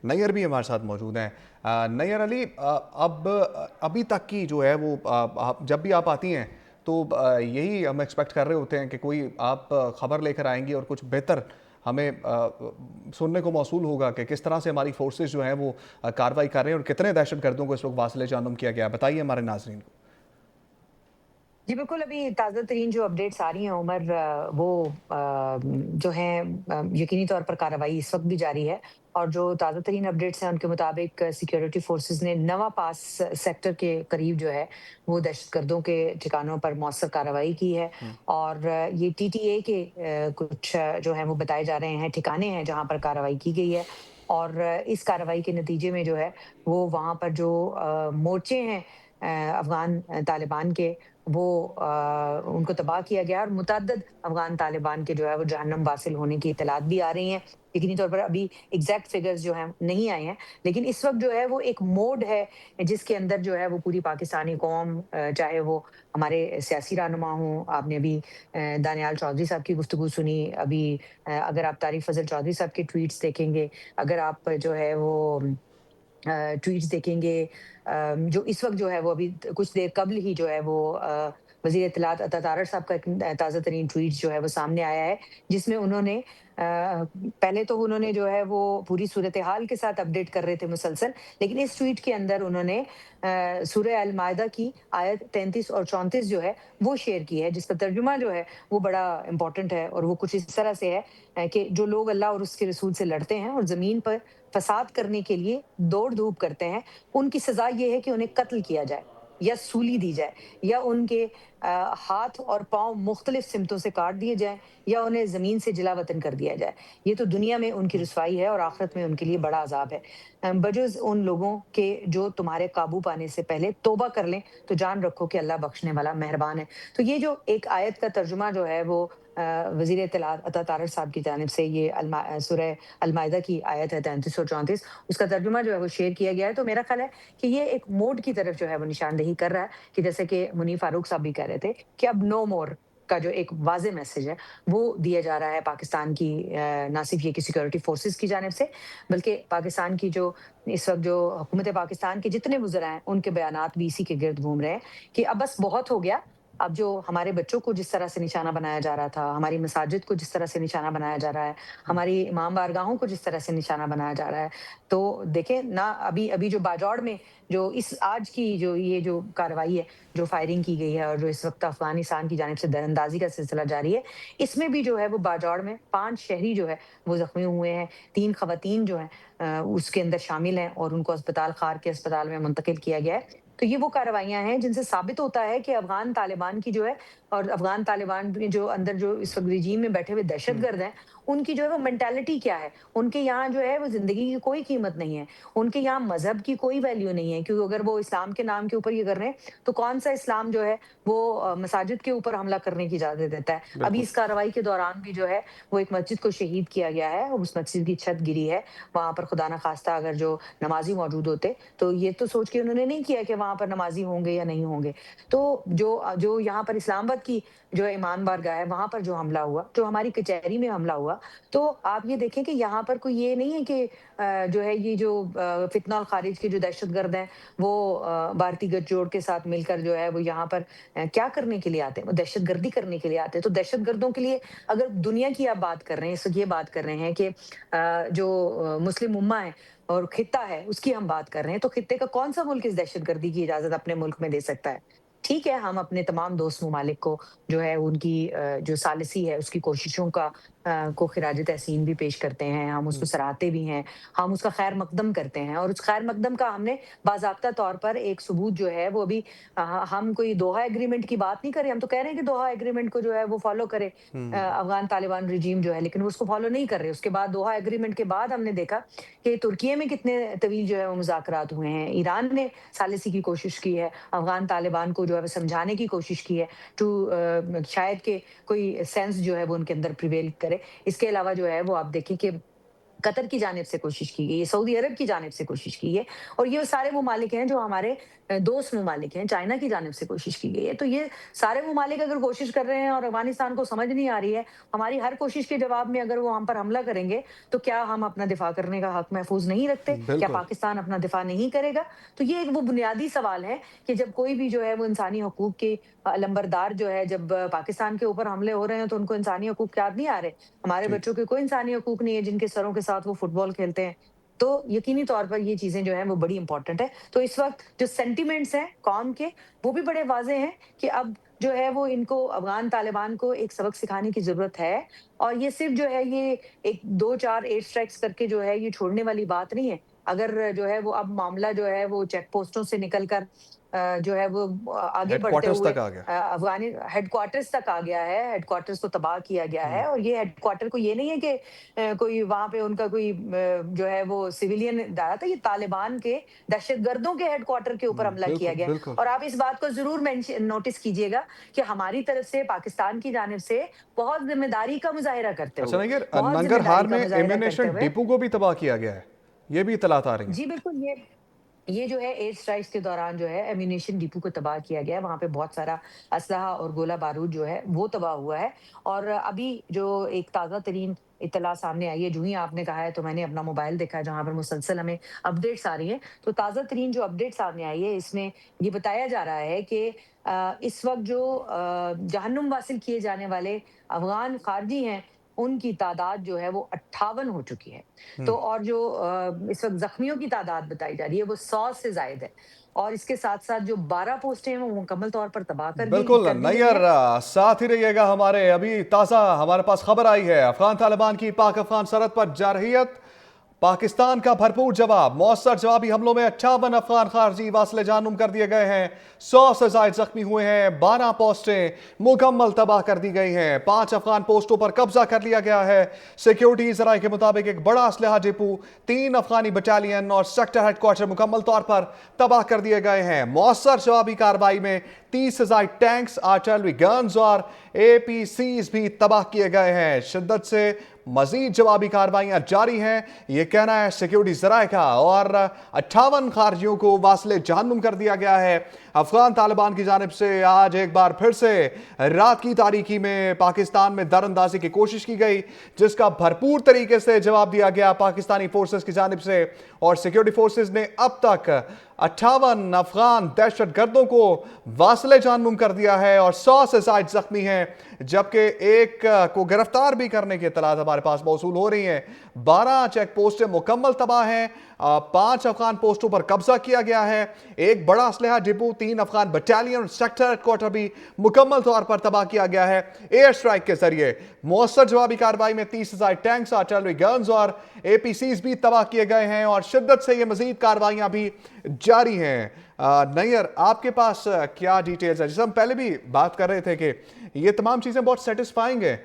नैयर भी हमारे साथ मौजूद हैं। नैयर अली, अब अभी तक की जो है वो जब भी आप आती हैं तो यही हम एक्सपेक्ट कर रहे होते हैं कि कोई आप खबर लेकर आएंगी और कुछ बेहतर हमें सुनने को मौसूल होगा कि किस तरह से हमारी फोर्सेस जो हैं वो कार्रवाई कर रहे हैं और कितने दहशतगर्दों को इस वक्त वासिल जानम किया गया है। बताइए हमारे नाजरीन को। जी, बिल्कुल, अभी ताज़ा-तरीन जो अपडेट्स आ रही हैं उमर, वो जो हैं, यकीनी तौर पर कार्रवाई इस वक़्त भी जारी है। और जो ताज़ा-तरीन अपडेट्स हैं उनके मुताबिक सिक्योरिटी फ़ोर्सेस ने नवा पास सेक्टर के करीब जो है वो दहशतगर्दों के ठिकानों पर मौसर कार्रवाई की है। हम्म। और ये टीटीए के कुछ जो है वो बताए जा रहे हैं ठिकाने हैं जहाँ पर कार्रवाई की गई है। और इस कार्रवाई के नतीजे में जो है वो वहाँ पर जो मोर्चे हैं अफ़गान तालिबान के, वो उनको तबाह किया गया और मुतअद्दिद अफ़गान तालिबान के जो है वो जहन्नम वासिल होने की इत्तलात भी आ रही हैं। यकीनी तौर पर अभी एग्ज़ैक्ट फ़िगर्स जो हैं नहीं आए हैं, लेकिन इस वक़्त जो है वो एक मोड है जिसके अंदर जो है वो पूरी पाकिस्तानी कौम, चाहे वो हमारे सियासी रहनुमा हों, आपने अभी दानियाल चौधरी साहब की गुफ्तगू सुनी, अभी अगर आप तारिक फ़ज़ल चौधरी साहब के ट्वीट्स देखेंगे, अगर आप जो है वो ट्वीट्स देखेंगे, जो इस वक़्त जो है वो अभी कुछ देर कबल ही जो है वो वज़ीर इत्तलात अता तारड़ साहब का एक ताज़ा तरीन ट्वीट जो है वो सामने आया है, जिसमें उन्होंने पहले तो उन्होंने जो है वो पूरी सूरत-ए-हाल के साथ अपडेट कर रहे थे मुसलसल, लेकिन इस ट्वीट के अंदर उन्होंने सूरह अल-माइदा की आयत 33 और 34 जो है वो शेयर की है, जिसका तर्जुमा जो है वो बड़ा इम्पोर्टेंट है और वो कुछ इस तरह से है कि जो लोग अल्लाह और उसके रसूल से लड़ते हैं और ज़मीन पर फ़साद करने के लिए दौड़-धूप करते हैं, उनकी सज़ा ये है कि उन्हें कत्ल किया जाए या सूली दी जाए या उनके हाथ और पाँव मुख्तलिफ सिमतों से काट दिए जाएँ या उन्हें ज़मीन से जला-वतन कर दिया जाए। ये तो दुनिया में उनकी रुसवाई है और आखिरत में उनके लिए बड़ा अज़ाब है। बजुज़ उन लोगों के जो तुम्हारे काबू पाने से पहले तौबा कर लें, तो जान रखो कि अल्लाह बख्शने वाला मेहरबान है। तो ये जो एक आयत का तर्जुमा जो है वो वज़ीर इत्तलात अता तारड़ साहब की जानिब से ये सूरह अल-माइदा की आयत है 33 और 34, उसका तर्जुमा जो है वो शेयर किया गया है। तो मेरा ख़्याल है कि ये एक मोड़ की तरफ जो है वो निशानदेही कर रहा है कि जैसे कि मुनीर फारूक साहब भी कह रहे थे कि अब नो मोर का जो एक वाज़ेह मैसेज है, वो दिया जा रहा है पाकिस्तान की, ना सिर्फ़ ये कि सिक्योरिटी फ़ोर्सेस की जानिब से, बल्कि पाकिस्तान की जो इस वक़्त जो हुकूमत पाकिस्तान के जितने वुज़रा हैं, उनके बयानात भी इसी के गिर्द घूम रहे हैं कि अब बस बहुत हो गया। अब जो हमारे बच्चों को जिस तरह से निशाना बनाया जा रहा था, हमारी मसाजिद को जिस तरह से निशाना बनाया जा रहा है, हमारी इमाम बारगाहों को जिस तरह से निशाना बनाया जा रहा है, तो देखें ना, अभी अभी जो बाजौड़ में जो इस आज की जो ये जो कार्रवाई है, जो फायरिंग की गई है और जो इस वक़्त अफ़गानिस्तान की जानिब से दरअंदाज़ी का सिलसिला जारी है, इसमें भी जो है वो बाजौड़ में 5 शहरी जो है वो ज़ख्मी हुए हैं, 3 ख़वातीन जो हैं उसके अंदर शामिल हैं और उनको अस्पताल ख़ार के अस्पताल में मुंतकिल किया गया है। तो ये वो कार्रवाइयाँ हैं जिनसे साबित होता है कि अफ़गान तालिबान की जो है और अफ़गान तालिबान में जो अंदर जो इस वक़्त रजीम में बैठे हुए हम्म। दहशतगर्द हैं, उनकी जो है वो मेंटालिटी क्या है? उनके यहाँ जो है वो ज़िंदगी की कोई कीमत नहीं है। उनके यहाँ मज़हब की कोई वैल्यू नहीं है, क्योंकि अगर वो इस्लाम के नाम के ऊपर ये कर रहे हैं, तो कौन-सा इस्लाम जो है वो मसाजिद के ऊपर हमला करने की इजाज़त देता है? अभी बिल्कुल। इस कार्रवाई के दौरान भी जो है वो एक मस्जिद को शहीद किया गया है, उस मस्जिद की छत गिरी है। वहाँ पर खुदा ना ख़ास्ता अगर जो नमाज़ी मौजूद होते, तो ये तो सोच के उन्होंने नहीं किया कि वहाँ पर नमाज़ी होंगे या नहीं होंगे। तो जो यहाँ पर इस्लामाबाद की जो इमाम बारगाह है, वहाँ पर जो हमला हुआ, जो हमारी कचहरी में हमला हुआ, तो आप ये देखें कि यहाँ पर कोई ये नहीं है कि जो है ये जो फितना और खारिज के जो दहशतगर्द हैं, वो भारतीय गठजोड़ के साथ मिलकर जो है वो यहाँ पर क्या करने के लिए आते हैं? वो दहशतगर्दी करने के लिए आते हैं। तो दहशतगर्दों के लिए अगर दुनिया की आप बात कर रहे हैं, इस वक़्त ये बात कर रहे हैं कि जो मुस्लिम उम्मा है और खित्ता है, उसकी हम बात कर रहे हैं, तो खित्ते का कौन-सा मुल्क इस दहशतगर्दी की इजाज़त अपने मुल्क में दे सकता है? ठीक है, हम अपने तमाम दोस्त ममालिक को जो है उनकी जो सालिसी है, उसकी कोशिशों का को खिराज तहसीन भी पेश करते हैं, हम उसको सराहते भी हैं, हम उसका खैर मकदम करते हैं और उस खैर मकदम का हमने बाज़ाब्ता तौर पर एक सबूत जो है वो अभी हम कोई दोहा एग्रीमेंट की बात नहीं कर रहे, हम तो कह रहे हैं कि दोहा एग्रीमेंट को जो है वो फ़ॉलो करे हम्म। अफ़गान तालिबान रिजीम जो है, लेकिन वो उसको फ़ॉलो नहीं कर रहे। उसके बाद दोहा एग्रीमेंट के बाद हमने देखा कि तुर्किये में कितने तवील जो है वो मुज़ाकरात हुए हैं, ईरान ने सालिसी की कोशिश की है, अफ़गान तालिबान को जो है वो समझाने की कोशिश की है शायद कि कोई सेंस जो है वो उनके अंदर प्रिवेल करे। इसके अलावा जो है वो आप देखें कि قطر کی جانب سے کوشش کی گئی ہے، سعودی عرب کی جانب سے کوشش کی ہے، اور یہ سارے ممالک ہیں جو ہمارے دوست ممالک ہیں، چائنا کی جانب سے کوشش کی گئی ہے۔ تو یہ سارے ممالک اگر کوشش کر رہے ہیں اور افغانستان کو سمجھ نہیں آ رہی ہے، ہماری ہر کوشش کے جواب میں اگر وہ ہم پر حملہ کریں گے، تو کیا ہم اپنا دفاع کرنے کا حق محفوظ نہیں رکھتے؟ کیا بالکل پاکستان اپنا دفاع نہیں کرے گا؟ تو یہ ایک وہ بنیادی سوال ہے کہ جب کوئی بھی جو ہے وہ انسانی حقوق کے علمبردار جو ہے، جب پاکستان کے اوپر حملے ہو رہے ہیں تو ان کو انسانی حقوق یاد نہیں آ رہے؟ ہمارے جی بچوں کے کوئی انسانی حقوق نہیں ہے جن کے سروں کے ساتھ وہ فٹ بال کھیلتے ہیں؟ تو یقینی طور پر یہ چیزیں جو ہیں وہ بڑی امپورٹنٹ ہے۔ تو اس وقت جو سینٹیمنٹس ہیں قوم کے، وہ بھی بڑے واضح ہیں کہ اب جو ہے وہ ان کو افغان طالبان کو ایک سبق سکھانے کی ضرورت ہے، اور یہ صرف جو ہے یہ ایک 2-4 ایئر اسٹرائکس کر کے جو ہے یہ چھوڑنے والی بات نہیں ہے۔ اگر جو ہے وہ اب معاملہ جو ہے وہ چیک پوسٹوں سے نکل کر جو ہے وہ آگے ہیڈ بڑھتے کوارٹرز ہوئے تک آ گیا افغانی ہیڈ کوارٹرز تک آ گیا ہے، ہیڈ کوارٹرز کو تباہ کیا گیا ہے، اور یہ ہیڈ کوارٹر کو یہ نہیں ہے کہ کوئی وہاں پہ ان کا کوئی جو ہے وہ سویلین ڈالا تھا، یہ طالبان کے دہشت گردوں کے ہیڈ کوارٹر کے اوپر حملہ کیا بالکل گیا ہے۔ بالکل اور آپ اس بات کو ضرور نوٹس کیجئے گا کہ ہماری طرف سے، پاکستان کی جانب سے بہت ذمہ داری کا مظاہرہ کرتے اچھا ہوئے، نہیں بہت ذمہ ننگرہار داری کا میں مظاہرہ کرتے ایمونیشن ہوئے، ڈپو کو بھی تباہ کیا گیا ہے، یہ بھی اطلاعات آ رہی ہیں جی بالکل، یہ جو ہے ایئر اسٹرائکس کے دوران جو ہے ایمونیشن ڈپو کو تباہ کیا گیا ہے، وہاں پہ بہت سارا اسلحہ اور گولہ بارود جو ہے وہ تباہ ہوا ہے۔ اور ابھی جو ایک تازہ ترین اطلاع سامنے آئی ہے، جو ہی آپ نے کہا ہے تو میں نے اپنا موبائل دیکھا ہے جہاں پر مسلسل ہمیں اپڈیٹس آ رہی ہیں، تو تازہ ترین جو اپڈیٹ سامنے آئی ہے اس میں یہ بتایا جا رہا ہے کہ اس وقت جو جہنم واصل کیے جانے والے افغان خارجی ہیں، ان کی تعداد جو ہے وہ 58 ہو چکی ہے۔ تو اور جو اس وقت زخمیوں کی تعداد بتائی جا رہی ہے وہ 100 سے زائد ہے، اور اس کے ساتھ ساتھ جو 12 پوسٹیں ہیں وہ مکمل طور پر تباہ بالکل کر دی گئی نیئر ہیں۔ ساتھ ہی رہیے گا ہمارے، ابھی تازہ ہمارے پاس خبر آئی ہے افغان طالبان کی پاک افغان سرحد پر جارحیت، پاکستان کا بھرپور جواب، مؤثر جوابی حملوں میں 58 افغان خارجی واصل جہنم کر دیے گئے ہیں، 100 سے زائد زخمی ہوئے ہیں، 12 پوسٹیں مکمل تباہ کر دی گئی ہیں، 5 افغان پوسٹوں پر قبضہ کر لیا گیا ہے۔ سیکیورٹی ذرائع کے مطابق ایک بڑا اسلحہ ڈپو، 3 افغانی بٹالین اور سیکٹر ہیڈ کوارٹر مکمل طور پر تباہ کر دیے گئے ہیں۔ مؤثر جوابی کارروائی میں 30 سے زائد ٹینکس، آرٹلری گنز اور اے پی سیز بھی تباہ کیے گئے ہیں۔ شدت سے مزید جوابی کارروائیاں جاری ہیں، یہ کہنا ہے سیکیورٹی ذرائع کا، اور 58 خارجیوں کو واصل جہنم کر دیا گیا ہے۔ افغان طالبان کی جانب سے آج ایک بار پھر سے رات کی تاریکی میں پاکستان میں در اندازی کی کوشش کی گئی، جس کا بھرپور طریقے سے جواب دیا گیا پاکستانی فورسز کی جانب سے، اور سیکیورٹی فورسز نے اب تک 58 افغان دہشت گردوں کو واصل جہنم کر دیا ہے اور 100 سے زائد زخمی ہیں، جبکہ ایک کو گرفتار بھی کرنے کی اطلاعات ہمارے پاس موصول ہو رہی ہیں۔ 12 چیک پوسٹیں مکمل تباہ ہیں، 5 افغان پوسٹوں پر قبضہ کیا گیا ہے، ایک بڑا اسلحہ ڈپو، 3 افغان بٹالین اور سیکٹر ہیڈ کوارٹر بھی مکمل طور پر تباہ کیا گیا ہے ایئر اسٹرائک کے ذریعے۔ مؤثر جوابی کارروائی میں 30 سے زائد ٹینکس، آرٹلری گنز اور اے پی سیز بھی تباہ کیے گئے ہیں، اور شدت سے یہ مزید کارروائیاں بھی جاری ہیں۔ نیئر، آپ کے پاس کیا ڈیٹیلز ہے؟ جیسے ہم پہلے بھی بات کر رہے تھے کہ یہ تمام چیزیں بہت سیٹسفائنگ ہیں،